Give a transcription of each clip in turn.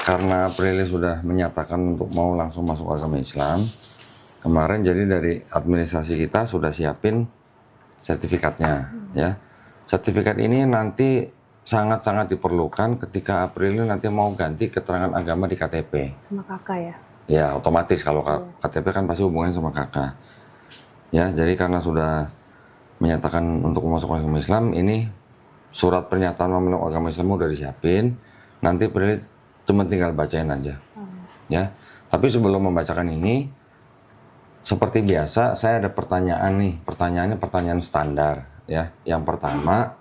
karena Prilly sudah menyatakan untuk mau langsung masuk agama Islam, kemarin jadi dari administrasi kita sudah siapin sertifikatnya, ya. Sertifikat ini nanti sangat-sangat diperlukan ketika Prilly nanti mau ganti keterangan agama di KTP. Sama kakak ya? Ya, otomatis kalau KTP kan pasti hubungannya sama kakak. Ya, jadi karena sudah menyatakan untuk masuk agama Islam, ini surat pernyataan memeluk agama Islam udah disiapin. Nanti Prilly cuma tinggal bacain aja. Ya. Tapi sebelum membacakan ini, seperti biasa saya ada pertanyaan nih. Pertanyaannya pertanyaan standar, ya. Yang pertama,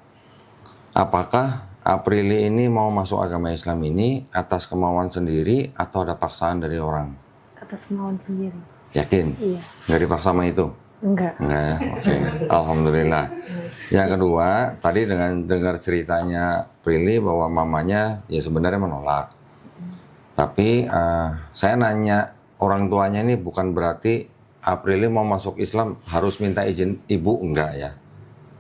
apakah Prilly ini mau masuk agama Islam ini atas kemauan sendiri atau ada paksaan dari orang? Atas kemauan sendiri. Yakin? Iya. Nggak dipaksa sama itu? Enggak. Enggak ya? Oke. Alhamdulillah. Yang kedua, tadi dengan dengar ceritanya Prilly bahwa mamanya ya sebenarnya menolak. Tapi saya nanya orang tuanya ini bukan berarti Prilly mau masuk Islam harus minta izin ibu, enggak ya.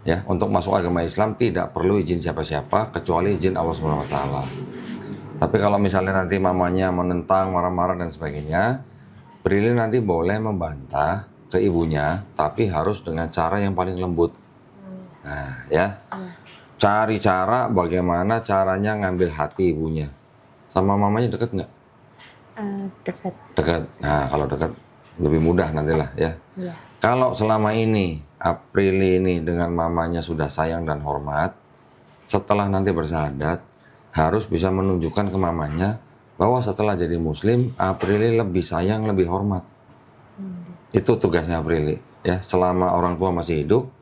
Ya, untuk masuk agama Islam tidak perlu izin siapa-siapa kecuali izin Allah Subhanahu wa taala. Tapi kalau misalnya nanti mamanya menentang, marah-marah dan sebagainya, Prilly nanti boleh membantah ke ibunya, tapi harus dengan cara yang paling lembut. Nah, ya. Cari cara bagaimana caranya ngambil hati ibunya. Sama mamanya deket nggak? Dekat. Dekat. Nah, kalau dekat lebih mudah nantilah ya. Iya. Kalau selama ini Prilly ini dengan mamanya sudah sayang dan hormat, setelah nanti bersyahadat harus bisa menunjukkan ke mamanya bahwa setelah jadi muslim, Prilly lebih sayang, lebih hormat. Itu tugasnya Prilly ya. Selama orang tua masih hidup,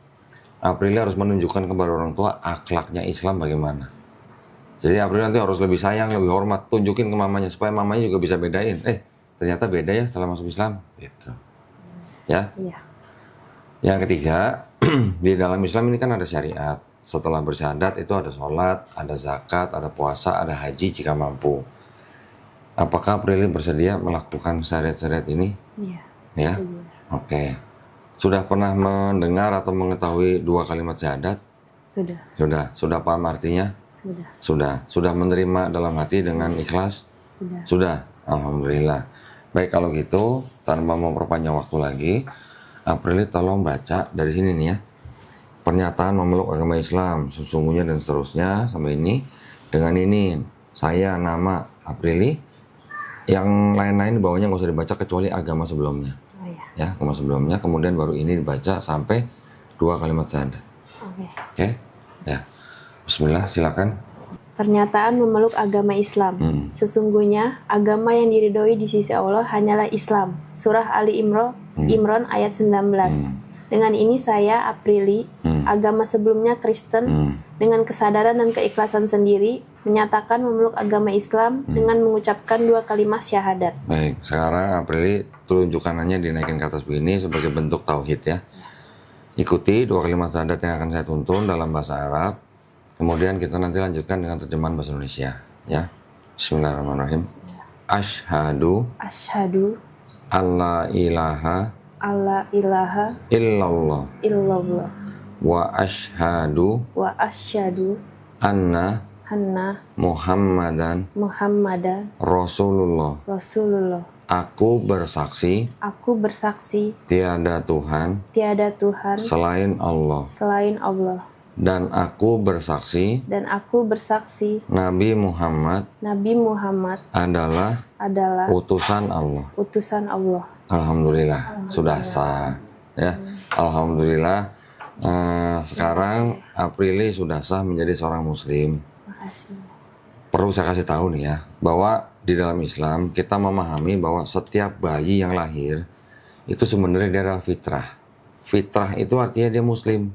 Prilly harus menunjukkan kepada orang tua akhlaknya Islam bagaimana. Jadi Prilly nanti harus lebih sayang, lebih hormat, tunjukin ke mamanya supaya mamanya juga bisa bedain. Ternyata beda ya setelah masuk Islam. Gitu. Ya. Iya. Yang ketiga, di dalam Islam ini kan ada syariat. Setelah bersyahadat itu ada sholat, ada zakat, ada puasa, ada haji jika mampu. Apakah Prilly bersedia melakukan syariat-syariat ini? Iya. Ya. Oke. Sudah pernah mendengar atau mengetahui dua kalimat syahadat? Sudah. Sudah paham artinya? Sudah menerima dalam hati dengan ikhlas? Sudah. Alhamdulillah. Baik, kalau gitu tanpa memperpanjang waktu lagi, Prilly tolong baca dari sini nih ya. Pernyataan memeluk agama Islam sesungguhnya dan seterusnya sampai ini. Dengan ini saya nama Prilly. Yang lain-lain bawahnya nggak usah dibaca kecuali agama sebelumnya. Oh, iya. Ya, agama sebelumnya. Kemudian baru ini dibaca sampai dua kalimat syahadat. Oke. Ya. Bismillah, silakan. Pernyataan memeluk agama Islam. Sesungguhnya agama yang diridhoi di sisi Allah hanyalah Islam. Surah Ali Imran ayat 19. Dengan ini saya, Prilly, agama sebelumnya Kristen, dengan kesadaran dan keikhlasan sendiri, menyatakan memeluk agama Islam dengan mengucapkan dua kalimat syahadat. Baik, sekarang Prilly tunjukkanannya dinaikin ke atas begini sebagai bentuk tauhid ya. Ikuti dua kalimat syahadat yang akan saya tuntun dalam bahasa Arab. Kemudian kita nanti lanjutkan dengan terjemahan bahasa Indonesia ya. Bismillahirrahmanirrahim. Asyhadu alla ilaha illallah wa asyhadu anna Muhammadan Rasulullah. Aku bersaksi tiada Tuhan selain Allah. Dan aku bersaksi Nabi Muhammad adalah utusan Allah. Alhamdulillah, sudah sah ya. Alhamdulillah. Sekarang Prilly sudah sah menjadi seorang muslim. Makasih. Perlu saya kasih tahu nih ya, bahwa di dalam Islam kita memahami bahwa setiap bayi yang lahir itu sebenarnya dia adalah fitrah. Fitrah itu artinya dia muslim.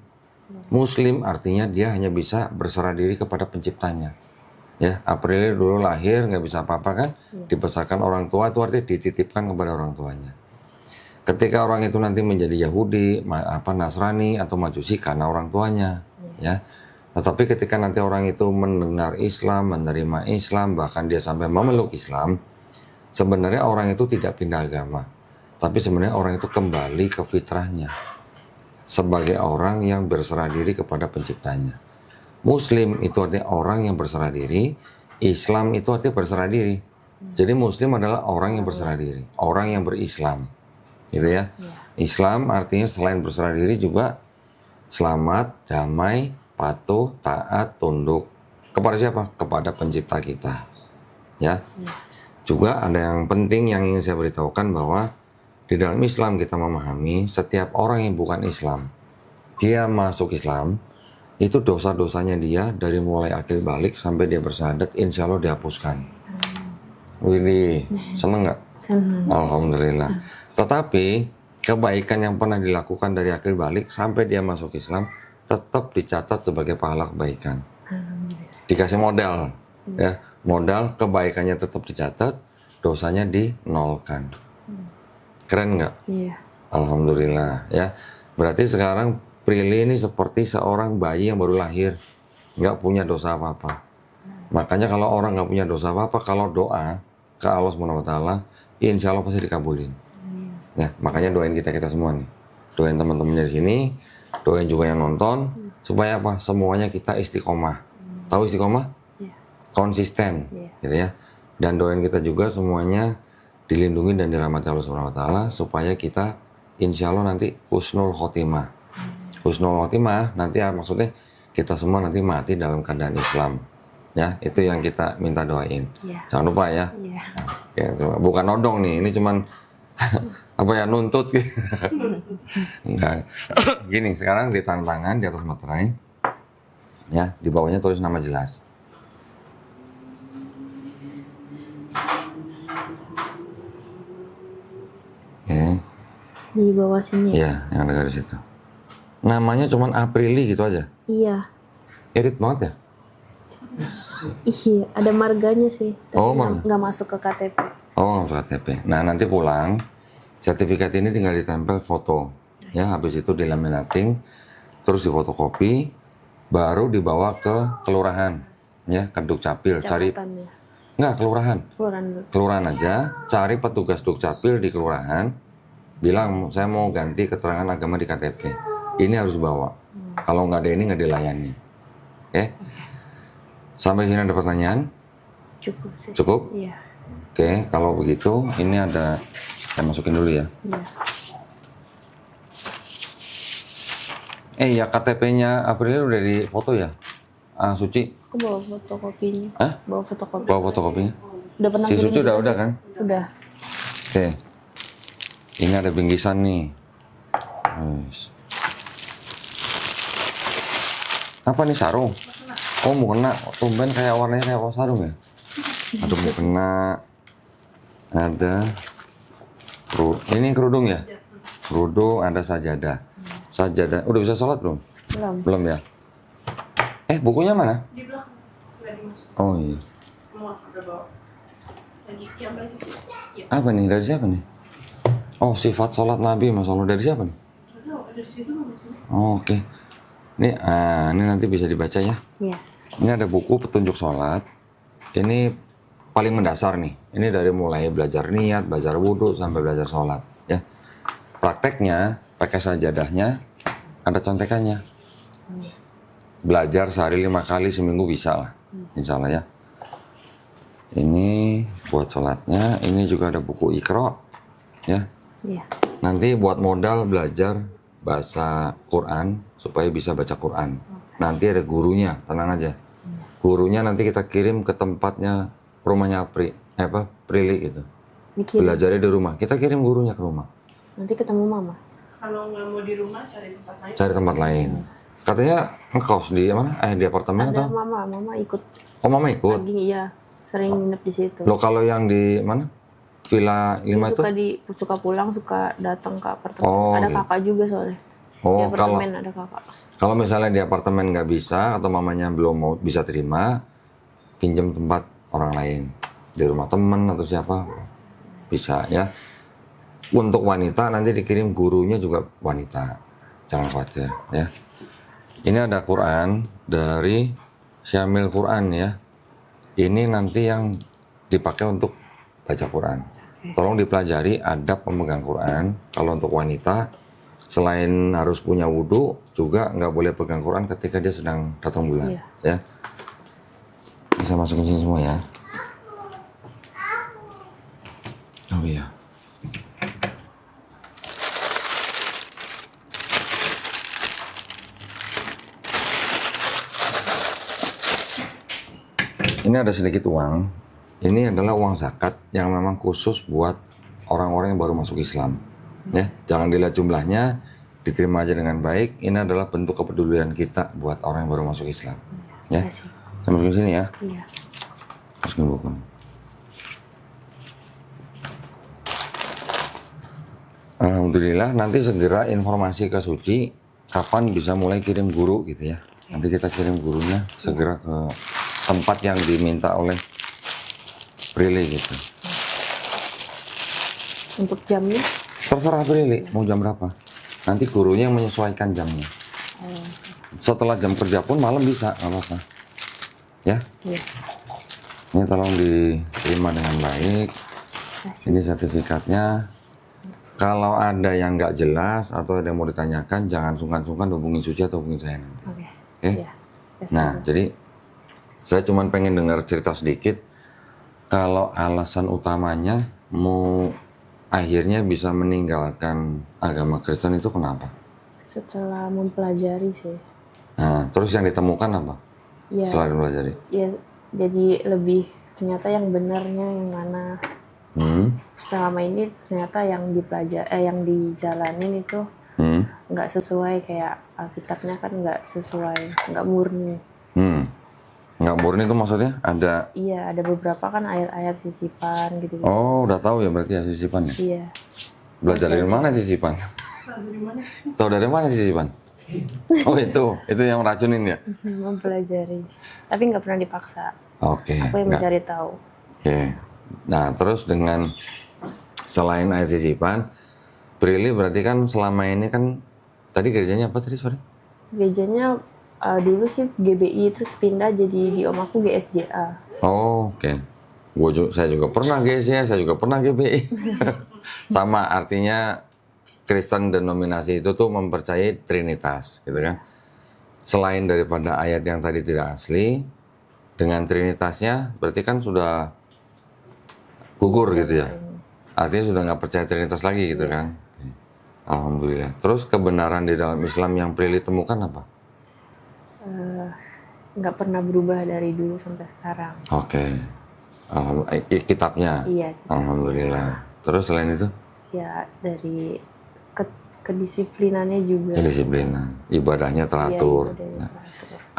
Muslim artinya dia hanya bisa berserah diri kepada penciptanya. Ya, Prilly dulu lahir nggak bisa apa-apa kan, dibesarkan orang tua, itu artinya dititipkan kepada orang tuanya. Ketika orang itu nanti menjadi Yahudi, Nasrani atau Majusi karena orang tuanya, ya. Tetapi ketika nanti orang itu mendengar Islam, menerima Islam, bahkan dia sampai memeluk Islam, sebenarnya orang itu tidak pindah agama, tapi sebenarnya orang itu kembali ke fitrahnya sebagai orang yang berserah diri kepada penciptanya. Muslim itu artinya orang yang berserah diri, Islam itu artinya berserah diri. Jadi Muslim adalah orang yang berserah diri, orang yang berislam, gitu ya. Islam artinya selain berserah diri juga selamat, damai, patuh, taat, tunduk. Kepada siapa? Kepada pencipta kita. Ya. Juga ada yang penting yang ingin saya beritahukan bahwa di dalam Islam kita memahami setiap orang yang bukan Islam, dia masuk Islam, itu dosa-dosanya dia dari mulai akil balik sampai dia bersyahadat, insya Allah dihapuskan. Wih, seneng nggak? Senang. Alhamdulillah. Tetapi kebaikan yang pernah dilakukan dari akil balik sampai dia masuk Islam tetap dicatat sebagai pahala kebaikan. Dikasih modal, ya, modal kebaikannya tetap dicatat, dosanya dinolkan. Keren nggak? Iya. Alhamdulillah, ya. Berarti sekarang Prilly ini seperti seorang bayi yang baru lahir, nggak punya dosa apa-apa. Makanya kalau orang nggak punya dosa apa-apa, kalau doa ke Allah SWT, insya Allah pasti dikabulin. Ya, makanya doain kita semua nih, doain teman-temannya di sini, doain juga yang nonton, supaya apa? Semuanya kita istiqomah. Tahu istiqomah? Konsisten, gitu ya. Dan doain kita juga semuanya dilindungi dan dirahmati Allah SWT, supaya kita insya Allah nanti husnul khotimah. Husnul khotimah nanti maksudnya kita semua nanti mati dalam keadaan Islam. Ya, itu yang kita minta doain. Jangan lupa ya. Oke, bukan nodong nih, ini cuman apa ya, nuntut gitu. Enggak. Gini, sekarang ditahan tangan di atas materai. Ya, di bawahnya tulis nama jelas. Oke. Di bawah sini. Iya, yang ada garis itu. Namanya cuman Aprili gitu aja. Iya. Irit banget ya? Iya, ada marganya sih. Tapi nggak masuk ke KTP. Oh, nggak masuk KTP. Nah, nanti pulang, sertifikat ini tinggal ditempel foto. Ya, habis itu dilaminating, terus difotokopi, baru dibawa ke kelurahan. Ya, ke Dukcapil. Cari. Nggak, kelurahan. Kelurahan aja, cari petugas Dukcapil di kelurahan, bilang, saya mau ganti keterangan agama di KTP. Ini harus bawa. Kalau nggak ada ini, nggak dilayani. Oke? Sampai sini ada pertanyaan? Cukup sih. Cukup? Iya. Oke, kalau begitu ini ada, saya masukin dulu ya. Iya. Ya KTP-nya April udah di foto ya? Suci? Aku bawa fotokopinya. Hah? Bawa fotokopi. Bawa fotokopinya? Udah pernah Si Suci udah kan? Udah. Oke. Ini ada bingkisan nih. Apa nih, sarung? Oh, mau kena. Tumben kayak warnanya kayak sarung ya? Aduh, mau kena. Ada. Ini kerudung ya? Kerudung, ada sajadah. Sajadah. Udah bisa sholat belum? Belum. Belum ya? Bukunya mana? Di belakang. Nggak dimasuk. Oh iya. Semua udah bawa. Yang baju sih. Ya. Apa nih? Dari siapa nih? Oh, sifat sholat Nabi, Mas Allah. Dari siapa nih? Nggak tahu, ada di situ nggak? Oh, oke. Ini nanti bisa dibaca ya. Iya. Ini ada buku petunjuk sholat. Ini paling mendasar nih. Ini dari mulai belajar niat, belajar wudhu, sampai belajar sholat. Ya. Prakteknya, pakai sajadahnya, ada contekannya. Belajar sehari 5 kali, seminggu bisa lah. Insya Allah ya. Ini buat sholatnya. Ini juga ada buku Iqra. Ya. Iya. Nanti buat modal belajar bahasa Quran supaya bisa baca Quran. Nanti ada gurunya, tenang aja. Gurunya nanti kita kirim ke tempatnya, rumahnya Prilly gitu. Dikirim. Belajarnya di rumah. Kita kirim gurunya ke rumah. Nanti ketemu mama. Kalau nggak mau di rumah, cari tempat lain. Cari tempat lain. Katanya ngekos di mana? Di apartemen Ada atau? mama ikut. Oh, mama ikut. Lagi iya, sering nginep di situ. Loh, kalau yang di mana? Villa 5 itu? Suka pulang, suka datang ke apartemen. Oh, ada gitu. kakak juga soalnya. Oh, Di apartemen ada kakak. Kalau misalnya di apartemen nggak bisa atau mamanya belum mau bisa terima, pinjam tempat orang lain di rumah temen atau siapa bisa ya. Untuk wanita nanti dikirim gurunya juga wanita, jangan khawatir ya. Ini ada Quran dari Syamil Quran ya. Ini nanti yang dipakai untuk baca Quran. Tolong dipelajari adab pemegang Quran. Kalau untuk wanita, selain harus punya wudhu, juga nggak boleh pegang Quran ketika dia sedang datang bulan. Iya. Ya. Bisa masukin sini semua ya. Oh iya. Ini ada sedikit uang. Ini adalah uang zakat yang memang khusus buat orang-orang yang baru masuk Islam. Ya, jangan dilihat jumlahnya, diterima aja dengan baik. Ini adalah bentuk kepedulian kita buat orang yang baru masuk Islam. Ya, saya masukin sini ya. Iya. Masukin buku. Alhamdulillah, nanti segera informasi ke Suci kapan bisa mulai kirim guru gitu ya. Nanti kita kirim gurunya segera ke tempat yang diminta oleh Prilly gitu. Untuk jamnya? Terserah Prilly, mau jam berapa. Nanti gurunya yang menyesuaikan jamnya. Setelah jam kerja pun malam bisa, nggak apa-apa. Ya? Iya. Ini tolong diterima dengan baik. Ini sertifikatnya. Kalau ada yang nggak jelas atau ada yang mau ditanyakan, jangan sungkan-sungkan hubungin Suci atau hubungin saya nanti. Oke. Oke? Iya. Nah, jadi saya cuma pengen dengar cerita sedikit. Kalau alasan utamanya mau akhirnya bisa meninggalkan agama Kristen itu kenapa? Setelah mempelajari sih. Nah, terus yang ditemukan apa? Ya, Setelah dipelajari? ya jadi lebih ternyata yang benarnya yang mana. Selama ini ternyata yang yang dijalanin itu nggak sesuai, kayak Alkitabnya kan nggak sesuai, nggak murni. Nggak murni itu maksudnya ada? Iya, ada beberapa kan ayat-ayat sisipan gitu. Oh, udah tahu ya berarti ya sisipan ya? Iya. Belajar dari mana sisipan? Tahu dari mana sisipan? Oh itu yang racunin ya? Mempelajari, tapi nggak pernah dipaksa. Oke. Aku yang mencari tahu. Oke. Nah, terus dengan selain ayat sisipan, Prilly berarti kan selama ini kan tadi gerejanya apa tadi sorry? Gerejanya dulu sih GBI, terus pindah jadi di om aku GSJA. Oh, oke. Saya juga pernah GSJA, saya juga pernah GBI. Sama artinya Kristen denominasi itu tuh mempercayai Trinitas, gitu kan. Selain daripada ayat yang tadi tidak asli, dengan Trinitasnya berarti kan sudah gugur gitu ya. Artinya sudah nggak percaya Trinitas lagi gitu kan. Alhamdulillah. Terus kebenaran di dalam Islam yang Prilly temukan apa? Nggak pernah berubah dari dulu sampai sekarang. Oke. Kitabnya? Iya. Alhamdulillah. Terus selain itu? Ya, dari kedisiplinannya juga. Kedisiplinan. Ibadahnya teratur. Iya, Nah,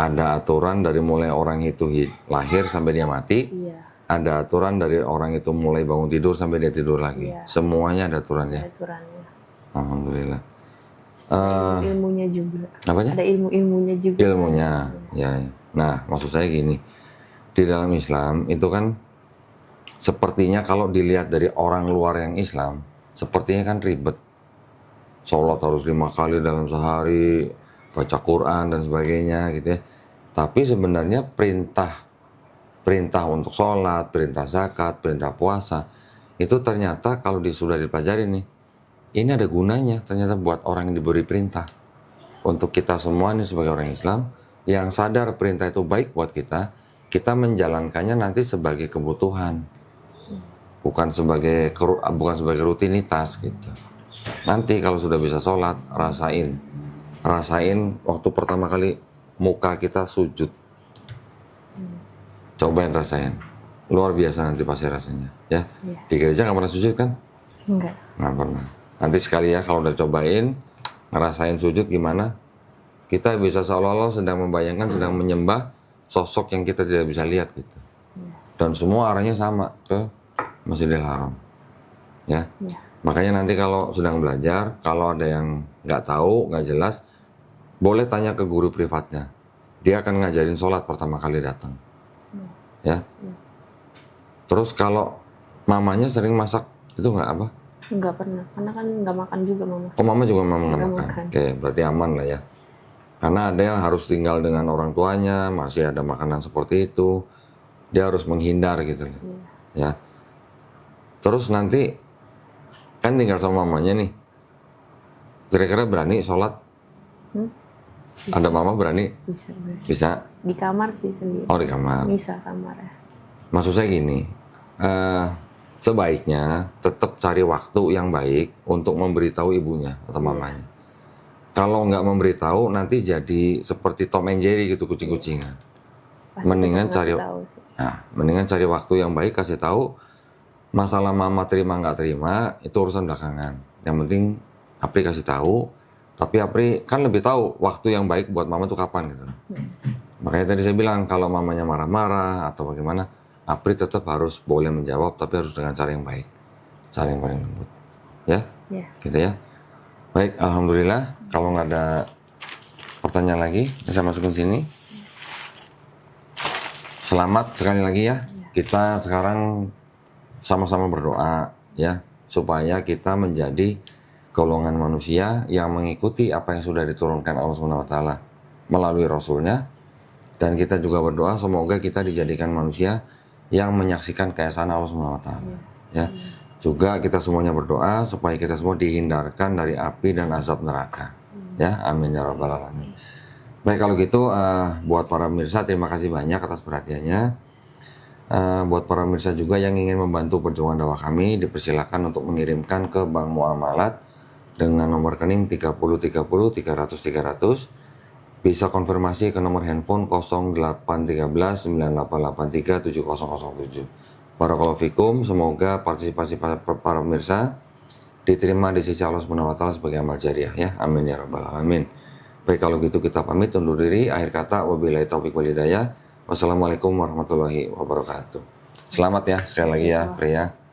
ada aturan dari mulai orang itu lahir sampai dia mati. Iya. Ada aturan dari orang itu mulai bangun tidur sampai dia tidur lagi. Iya. Semuanya ada aturannya. Ada aturannya. Alhamdulillah. Ilmunya juga. Apanya? Ada ilmunya juga. Ilmunya, ya. Nah, maksud saya gini, di dalam Islam itu kan sepertinya kalau dilihat dari orang luar yang Islam, sepertinya kan ribet. Sholat harus 5 kali dalam sehari, baca Quran dan sebagainya gitu ya. Tapi sebenarnya perintah untuk sholat, perintah zakat, perintah puasa, itu ternyata kalau sudah dipelajari nih, ini ada gunanya ternyata buat orang yang diberi perintah. Untuk kita semua nih sebagai orang Islam, yang sadar perintah itu baik buat kita menjalankannya nanti sebagai kebutuhan. Bukan sebagai rutinitas gitu. Nanti kalau sudah bisa sholat, rasain waktu pertama kali muka kita sujud. Cobain rasain. Luar biasa nanti pasti rasanya. Ya. Di gereja nggak pernah sujud kan? Enggak. Nggak pernah. Nanti sekali ya kalau udah cobain, ngerasain sujud gimana, kita bisa seolah-olah sedang membayangkan, sedang menyembah sosok yang kita tidak bisa lihat gitu. Dan semua arahnya sama ke Masjidil Haram. Ya. Makanya nanti kalau sedang belajar, kalau ada yang nggak tahu, nggak jelas, boleh tanya ke guru privatnya. Dia akan ngajarin sholat pertama kali datang. Ya. Terus kalau mamanya sering masak, itu nggak apa? Nggak pernah, karena kan nggak makan juga mama. Oh, mama juga nggak makan. Makan. Oke, berarti aman lah ya. Karena ada yang harus tinggal dengan orang tuanya, masih ada makanan seperti itu, dia harus menghindar gitu. Ya. Terus nanti kan tinggal sama mamanya nih. Kira-kira berani sholat? Ada mama berani? Bisa. Bisa? Di kamar sih sendiri. Oh, di kamar. Bisa kamar ya. Maksud saya gini, sebaiknya tetap cari waktu yang baik untuk memberitahu ibunya atau mamanya. Kalau nggak memberitahu nanti jadi seperti Tom and Jerry gitu, kucing-kucingan. Pasti Mendingan tetap cari, ngasih tahu sih. mendingan cari waktu yang baik, kasih tahu. Masalah mama terima nggak terima itu urusan belakangan. Yang penting Apri kasih tahu. Tapi Apri kan lebih tahu waktu yang baik buat mama tuh kapan gitu. Makanya tadi saya bilang kalau mamanya marah-marah atau bagaimana, Apri tetap harus boleh menjawab, tapi harus dengan cara yang baik, cara yang paling lembut, ya, gitu ya. Baik, alhamdulillah. Kalau nggak ada pertanyaan lagi, saya masukin sini. Selamat sekali lagi ya. Kita sekarang sama-sama berdoa ya supaya kita menjadi golongan manusia yang mengikuti apa yang sudah diturunkan Allah SWT melalui Rasulnya, dan kita juga berdoa semoga kita dijadikan manusia yang menyaksikan keesaan Allah SWT ya. Juga kita semuanya berdoa supaya kita semua dihindarkan dari api dan azab neraka ya, amin ya rabbal alamin. Baik, kalau gitu buat para pemirsa terima kasih banyak atas perhatiannya. Buat para pemirsa juga yang ingin membantu perjuangan dakwah kami, dipersilakan untuk mengirimkan ke Bank Muamalat dengan nomor rekening 30 30 300 300. Bisa konfirmasi ke nomor handphone 0813 9883 7007. Barakallahu fikum, semoga partisipasi para pemirsa diterima di sisi Allah SWT sebagai amal jariah ya, amin ya rabbal alamin. Baik, kalau gitu kita pamit undur diri. Akhir kata, wabillahi taufiq wal hidayah. Wassalamualaikum warahmatullahi wabarakatuh. Selamat ya sekali lagi ya, Freya.